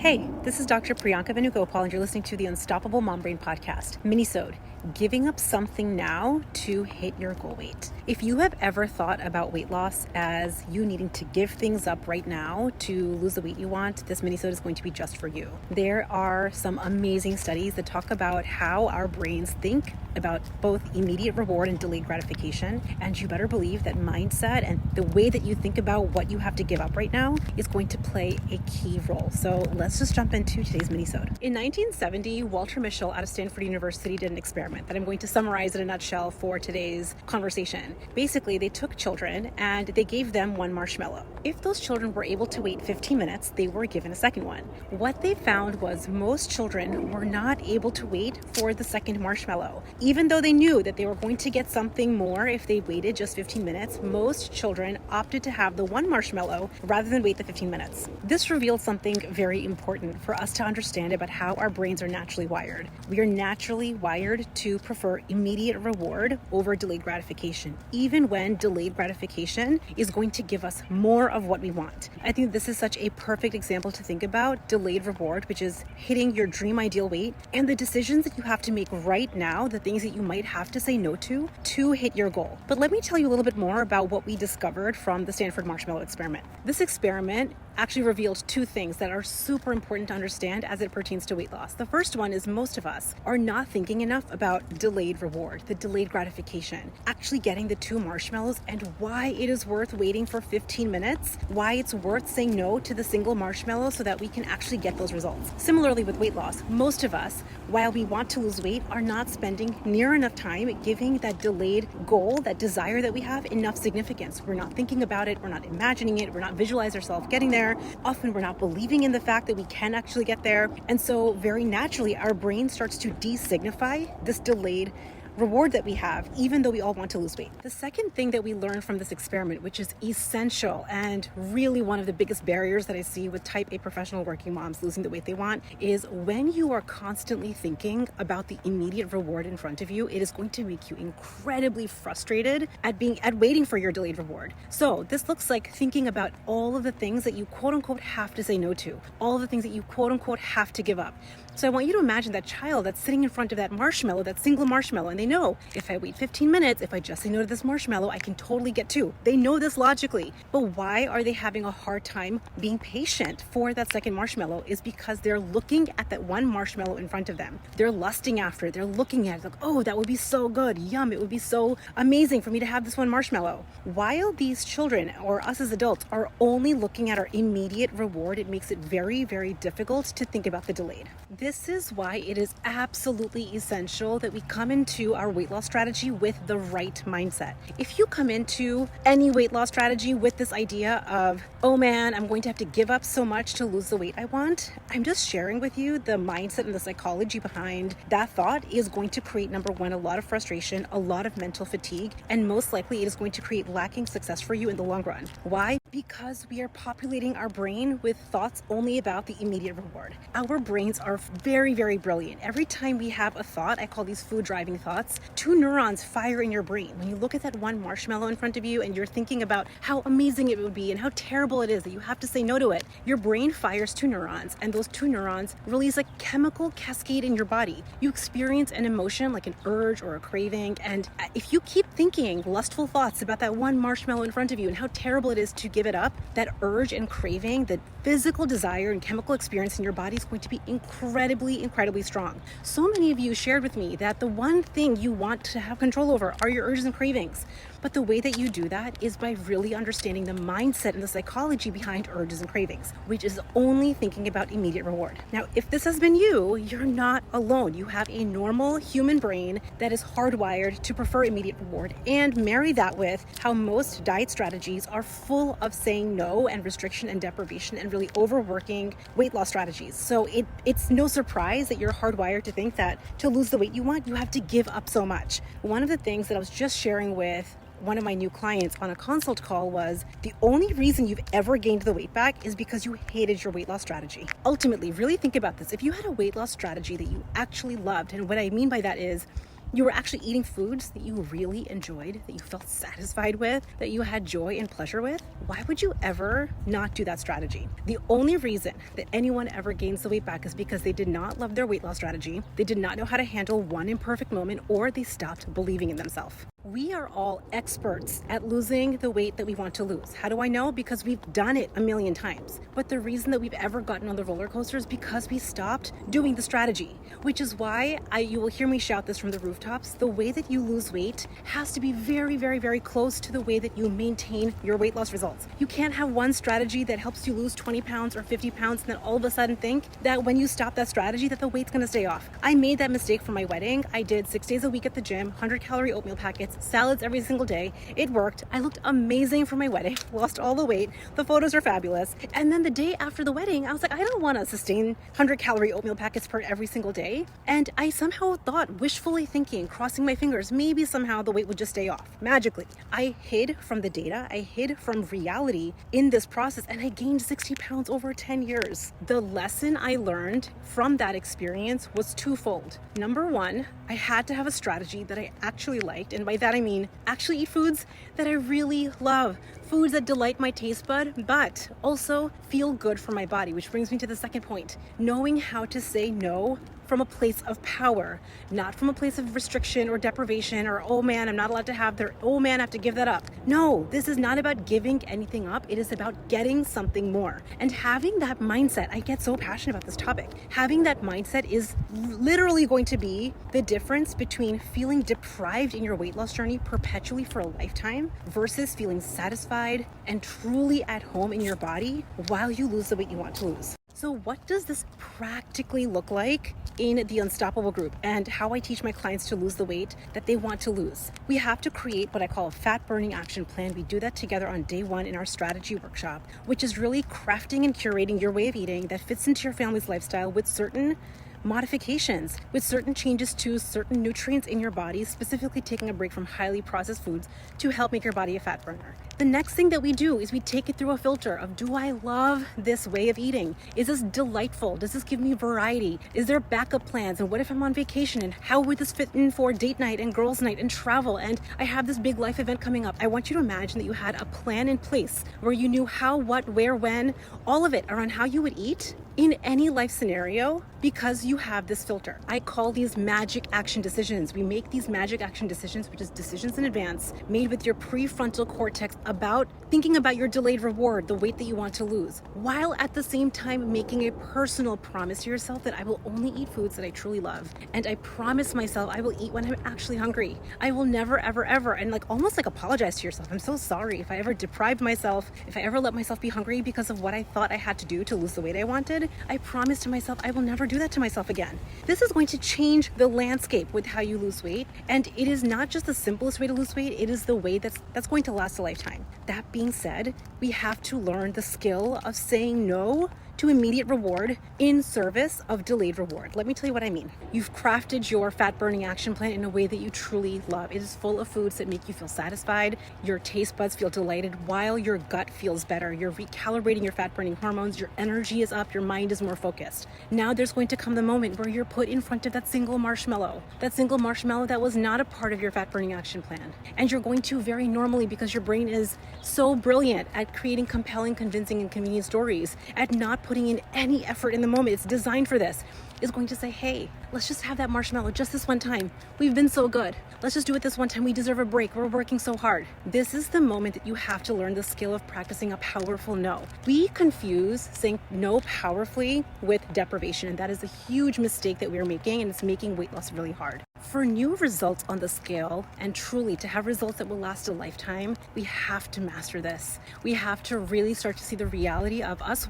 Hey, this is Dr. Priyanka Venugopal, and you're listening to the Unstoppable Mom Brain Podcast, Mini-sode, giving up something now to hit your goal weight. If you have ever thought about weight loss as you needing to give things up right now to lose the weight you want, this mini-sode is going to be just for you. There are some amazing studies that talk about how our brains think about both immediate reward and delayed gratification, and you better believe that mindset and the way that you think about what you have to give up right now is going to play a key role. So let's just jump into today's mini-sode. In 1970, Walter Mischel out of Stanford University did an experiment that I'm going to summarize in a nutshell for today's conversation. Basically, they took children and they gave them one marshmallow. If those children were able to wait 15 minutes, they were given a second one. What they found was most children were not able to wait for the second marshmallow. Even though they knew that they were going to get something more if they waited just 15 minutes, most children opted to have the one marshmallow rather than wait the 15 minutes. This revealed something very important for us to understand about how our brains are naturally wired. We are naturally wired to prefer immediate reward over delayed gratification, even when delayed gratification is going to give us more of what we want. I think this is such a perfect example to think about delayed reward, which is hitting your dream ideal weight, and the decisions that you have to make right now, the things that you might have to say no to hit your goal. But let me tell you a little bit more about what we discovered from the Stanford marshmallow experiment. This experiment actually revealed two things that are super important to understand as it pertains to weight loss. The first one is most of us are not thinking enough about delayed reward, the delayed gratification, actually getting the two marshmallows and why it is worth waiting for 15 minutes, why it's worth saying no to the single marshmallow so that we can actually get those results. Similarly with weight loss, most of us, while we want to lose weight, are not spending near enough time giving that delayed goal, that desire that we have, enough significance. We're not thinking about it, we're not imagining it, we're not visualizing ourselves getting there. Often we're not believing in the fact that we can actually get there. And so very naturally, our brain starts to de-signify this delayed reward that we have, even though we all want to lose weight. The second thing that we learned from this experiment, which is essential and really one of the biggest barriers that I see with type A professional working moms losing the weight they want, is when you are constantly thinking about the immediate reward in front of you, it is going to make you incredibly frustrated at waiting for your delayed reward. So this looks like thinking about all of the things that you quote unquote have to say no to, all of the things that you quote unquote have to give up. So I want you to imagine that child that's sitting in front of that marshmallow, that single marshmallow, and they know if I wait 15 minutes, if I just say no to this marshmallow, I can totally get two. They know this logically. But why are they having a hard time being patient for that second marshmallow is because they're looking at that one marshmallow in front of them. They're lusting after it. They're looking at it like, oh, that would be so good. Yum, it would be so amazing for me to have this one marshmallow. While these children or us as adults are only looking at our immediate reward, it makes it very, very difficult to think about the delayed. This is why it is absolutely essential that we come into our weight loss strategy with the right mindset. If you come into any weight loss strategy with this idea of, oh man, I'm going to have to give up so much to lose the weight I want, I'm just sharing with you the mindset and the psychology behind that thought is going to create, number one, a lot of frustration, a lot of mental fatigue, and most likely it is going to create lacking success for you in the long run. Why? Because we are populating our brain with thoughts only about the immediate reward. Our brains are very, very brilliant. Every time we have a thought, I call these food driving thoughts, two neurons fire in your brain. When you look at that one marshmallow in front of you and you're thinking about how amazing it would be and how terrible it is that you have to say no to it, your brain fires two neurons, and those two neurons release a chemical cascade in your body. You experience an emotion like an urge or a craving, and if you keep thinking lustful thoughts about that one marshmallow in front of you and how terrible it is to give it up, that urge and craving, the physical desire and chemical experience in your body is going to be incredibly strong. So many of you shared with me that the one thing you want to have control over are your urges and cravings. But the way that you do that is by really understanding the mindset and the psychology behind urges and cravings, which is only thinking about immediate reward. Now, if this has been you, you're not alone. You have a normal human brain that is hardwired to prefer immediate reward, and marry that with how most diet strategies are full of saying no and restriction and deprivation and really overworking weight loss strategies. So it's no surprise that you're hardwired to think that to lose the weight you want, you have to give up so much. One of the things that I was just sharing with one of my new clients on a consult call was the only reason you've ever gained the weight back is because you hated your weight loss strategy. Ultimately, really think about this. If you had a weight loss strategy that you actually loved, and what I mean by that is you were actually eating foods that you really enjoyed, that you felt satisfied with, that you had joy and pleasure with, why would you ever not do that strategy? The only reason that anyone ever gains the weight back is because they did not love their weight loss strategy, they did not know how to handle one imperfect moment, or they stopped believing in themselves. We are all experts at losing the weight that we want to lose. How do I know? Because we've done it a million times. But the reason that we've ever gotten on the roller coaster is because we stopped doing the strategy, which is why you will hear me shout this from the rooftops. The way that you lose weight has to be very, very, very close to the way that you maintain your weight loss results. You can't have one strategy that helps you lose 20 pounds or 50 pounds and then all of a sudden think that when you stop that strategy that the weight's gonna stay off. I made that mistake for my wedding. I did 6 days a week at the gym, 100-calorie oatmeal packets, salads every single day. It worked. I looked amazing for my wedding, lost all the weight. The photos are fabulous. And then the day after the wedding, I was like, I don't want to sustain 100-calorie oatmeal packets per every single day. And I somehow thought, wishfully thinking, crossing my fingers, maybe somehow the weight would just stay off magically. I hid from the data. I hid from reality in this process, and I gained 60 pounds over 10 years. The lesson I learned from that experience was twofold. Number one, I had to have a strategy that I actually liked. And by that, I mean actually eat foods that I really love, foods that delight my taste bud, but also feel good for my body, which brings me to the second point, knowing how to say no from a place of power, not from a place of restriction or deprivation or, oh man, I'm not allowed to have their, oh man, I have to give that up. No, this is not about giving anything up. It is about getting something more. And having that mindset, I get so passionate about this topic. Having that mindset is literally going to be the difference between feeling deprived in your weight loss journey perpetually for a lifetime versus feeling satisfied and truly at home in your body while you lose the weight you want to lose. So what does this practically look like in the Unstoppable group and how I teach my clients to lose the weight that they want to lose? We have to create what I call a fat burning action plan. We do that together on day one in our strategy workshop, which is really crafting and curating your way of eating that fits into your family's lifestyle with certain modifications, with certain changes to certain nutrients in your body, specifically taking a break from highly processed foods to help make your body a fat burner. The next thing that we do is we take it through a filter of, do I love this way of eating? Is this delightful? Does this give me variety? Is there backup plans? And what if I'm on vacation? And how would this fit in for date night and girls' night and travel? And I have this big life event coming up. I want you to imagine that you had a plan in place where you knew how, what, where, when, all of it around how you would eat in any life scenario, because you have this filter. I call these magic action decisions. We make these magic action decisions, which is decisions in advance, made with your prefrontal cortex about thinking about your delayed reward, the weight that you want to lose, while at the same time making a personal promise to yourself that I will only eat foods that I truly love. And I promise myself I will eat when I'm actually hungry. I will never, ever, ever, and almost apologize to yourself. I'm so sorry if I ever deprived myself, if I ever let myself be hungry because of what I thought I had to do to lose the weight I wanted. I promise to myself I will never do that to myself again. This is going to change the landscape with how you lose weight. And it is not just the simplest way to lose weight, it is the way that's going to last a lifetime. That being said, we have to learn the skill of saying no to immediate reward in service of delayed reward. Let me tell you what I mean. You've crafted your fat burning action plan in a way that you truly love. It is full of foods that make you feel satisfied. Your taste buds feel delighted while your gut feels better. You're recalibrating your fat burning hormones. Your energy is up. Your mind is more focused. Now there's going to come the moment where you're put in front of that single marshmallow that was not a part of your fat burning action plan. And you're going to very normally, because your brain is so brilliant at creating compelling, convincing, and convenient stories, at not putting in any effort in the moment, it's designed for this, is going to say, hey, let's just have that marshmallow just this one time. We've been so good. Let's just do it this one time. We deserve a break. We're working so hard. This is the moment that you have to learn the skill of practicing a powerful no. We confuse saying no powerfully with deprivation, and that is a huge mistake that we're making, and it's making weight loss really hard. For new results on the scale, and truly to have results that will last a lifetime, we have to master this. We have to really start to see the reality of us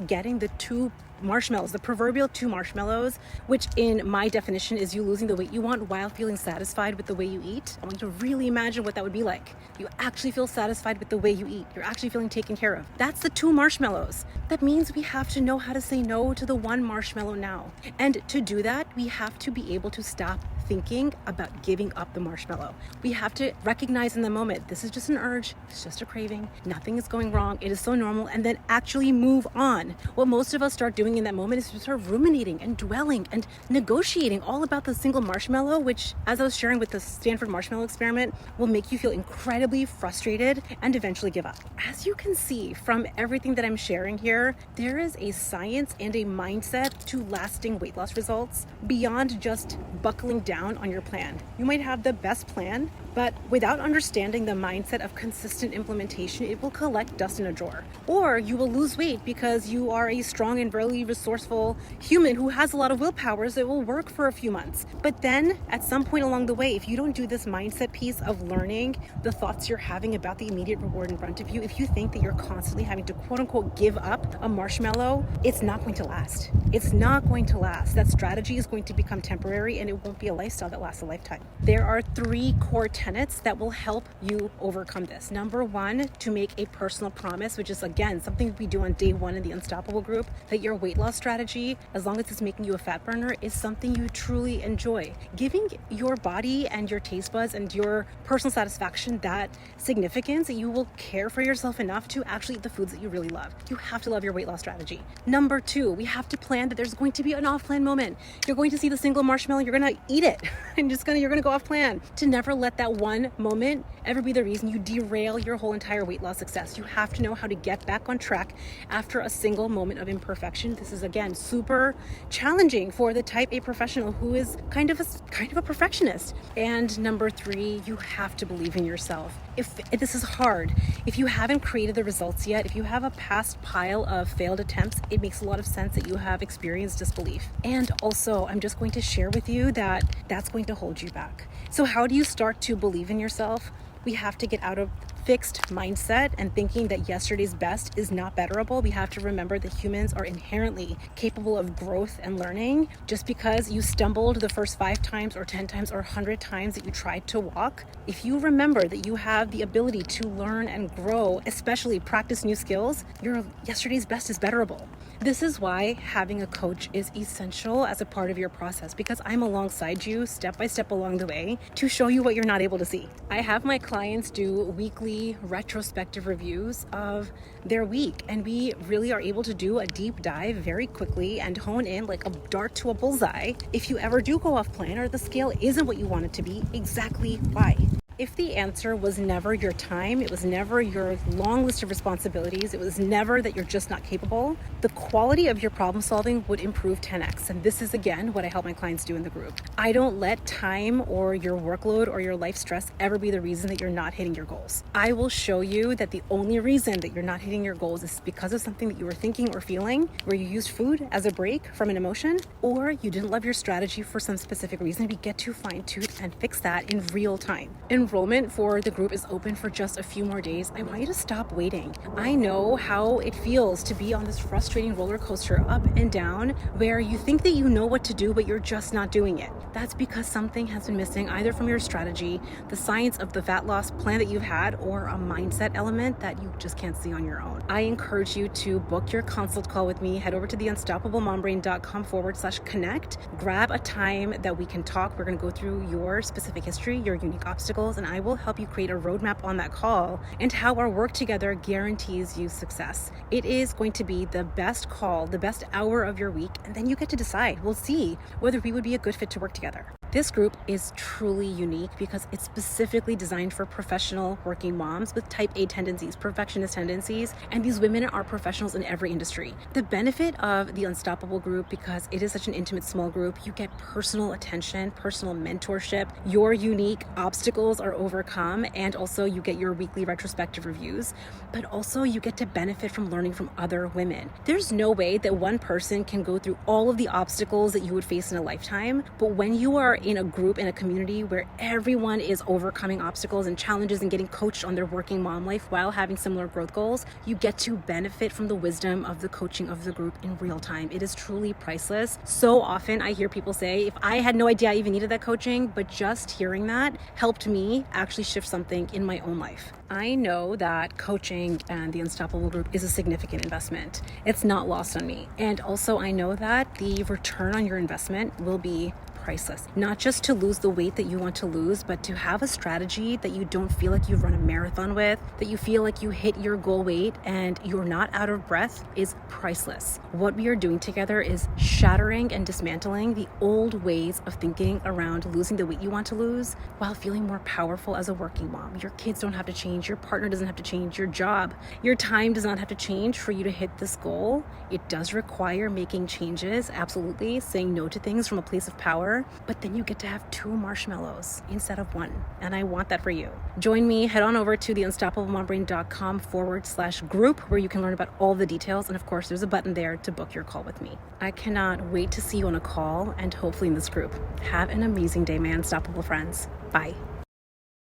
getting the two marshmallows, the proverbial two marshmallows, which in my definition is you losing the weight you want while feeling satisfied with the way you eat. I want you to really imagine what that would be like. You actually feel satisfied with the way you eat. You're actually feeling taken care of. That's the two marshmallows. That means we have to know how to say no to the one marshmallow now. And to do that, we have to be able to stop thinking about giving up the marshmallow. We have to recognize in the moment, this is just an urge, it's just a craving, nothing is going wrong, it is so normal, and then actually move on. What most of us start doing in that moment is to start ruminating and dwelling and negotiating all about the single marshmallow, which, as I was sharing with the Stanford marshmallow experiment, will make you feel incredibly frustrated and eventually give up. As you can see from everything that I'm sharing here, there is a science and a mindset to lasting weight loss results beyond just buckling down on your plan. You might have the best plan, but without understanding the mindset of consistent implementation, it will collect dust in a drawer. Or you will lose weight because you are a strong and really resourceful human who has a lot of willpower, so it will work for a few months. But then at some point along the way, if you don't do this mindset piece of learning the thoughts you're having about the immediate reward in front of you, if you think that you're constantly having to quote unquote give up a marshmallow, it's not going to last. It's not going to last. That strategy is going to become temporary and it won't be a lifestyle that lasts a lifetime. There are 3 core tenets that will help you overcome this. Number 1, to make a personal promise, which is again something we do on day 1 in the Unstoppable group, that your weight loss strategy, as long as it's making you a fat burner, is something you truly enjoy. Giving your body and your taste buds and your personal satisfaction that significance, that you will care for yourself enough to actually eat the foods that you really love. You have to love your weight loss strategy. Number 2, we have to plan that there's going to be an off-plan moment. You're going to see the single marshmallow, you're going to eat it and you're going to go off plan. To never let that one moment ever be the reason you derail your whole entire weight loss success. You have to know how to get back on track after a single moment of imperfection. This is again super challenging for the type A professional who is kind of a perfectionist. And number 3, you have to believe in yourself. If this is hard, if you haven't created the results yet, if you have a past pile of failed attempts, it makes a lot of sense that you have experienced disbelief. And also, I'm just going to share with you that that's going to hold you back. So how do you start to believe in yourself? We have to get out of fixed mindset and thinking that yesterday's best is not betterable. We have to remember that humans are inherently capable of growth and learning. Just because you stumbled the first 5 times or 10 times or 100 times that you tried to walk, if you remember that you have the ability to learn and grow, especially practice new skills, your yesterday's best is betterable. This is why having a coach is essential as a part of your process, because I'm alongside you step by step along the way to show you what you're not able to see. I have my clients do weekly retrospective reviews of their week, and we really are able to do a deep dive very quickly and hone in like a dart to a bullseye if you ever do go off plan or the scale isn't what you want it to be, exactly why. If the answer was never your time, it was never your long list of responsibilities, it was never that you're just not capable, the quality of your problem solving would improve 10x. And this is again what I help my clients do in the group. I don't let time or your workload or your life stress ever be the reason that you're not hitting your goals. I will show you that the only reason that you're not hitting your goals is because of something that you were thinking or feeling, where you used food as a break from an emotion, or you didn't love your strategy for some specific reason. We get to fine tune and fix that in real time. Enrollment for the group is open for just a few more days. I want you to stop waiting. I know how it feels to be on this frustrating roller coaster up and down where you think that you know what to do, but you're just not doing it. That's because something has been missing, either from your strategy, the science of the fat loss plan that you've had, or a mindset element that you just can't see on your own. I encourage you to book your consult call with me. Head over to theunstoppablemombrain.com/connect. Grab a time that we can talk. We're going to go through your specific history, your unique obstacles, and I will help you create a roadmap on that call and how our work together guarantees you success. It is going to be the best call, the best hour of your week, and then you get to decide. We'll see whether we would be a good fit to work together. This group is truly unique because it's specifically designed for professional working moms with type A tendencies, perfectionist tendencies, and these women are professionals in every industry. The benefit of the Unstoppable group, because it is such an intimate small group, you get personal attention, personal mentorship, your unique obstacles are overcome, and also you get your weekly retrospective reviews, but also you get to benefit from learning from other women. There's no way that one person can go through all of the obstacles that you would face in a lifetime, but when you are in a group, in a community where everyone is overcoming obstacles and challenges and getting coached on their working mom life while having similar growth goals, you get to benefit from the wisdom of the coaching of the group in real time. It is truly priceless. So often I hear people say, if I had no idea I even needed that coaching, but just hearing that helped me actually shift something in my own life. I know that coaching and the Unstoppable group is a significant investment. It's not lost on me. And also I know that the return on your investment will be priceless. Not just to lose the weight that you want to lose, but to have a strategy that you don't feel like you've run a marathon with, that you feel like you hit your goal weight and you're not out of breath is priceless. What we are doing together is shattering and dismantling the old ways of thinking around losing the weight you want to lose while feeling more powerful as a working mom. Your kids don't have to change, your partner doesn't have to change, your job, your time does not have to change for you to hit this goal. It does require making changes, absolutely, saying no to things from a place of power, but then you get to have 2 marshmallows instead of 1. And I want that for you. Join me, head on over to theunstoppablemombrain.com/group where you can learn about all the details. And of course, there's a button there to book your call with me. I cannot wait to see you on a call and hopefully in this group. Have an amazing day, my unstoppable friends. Bye.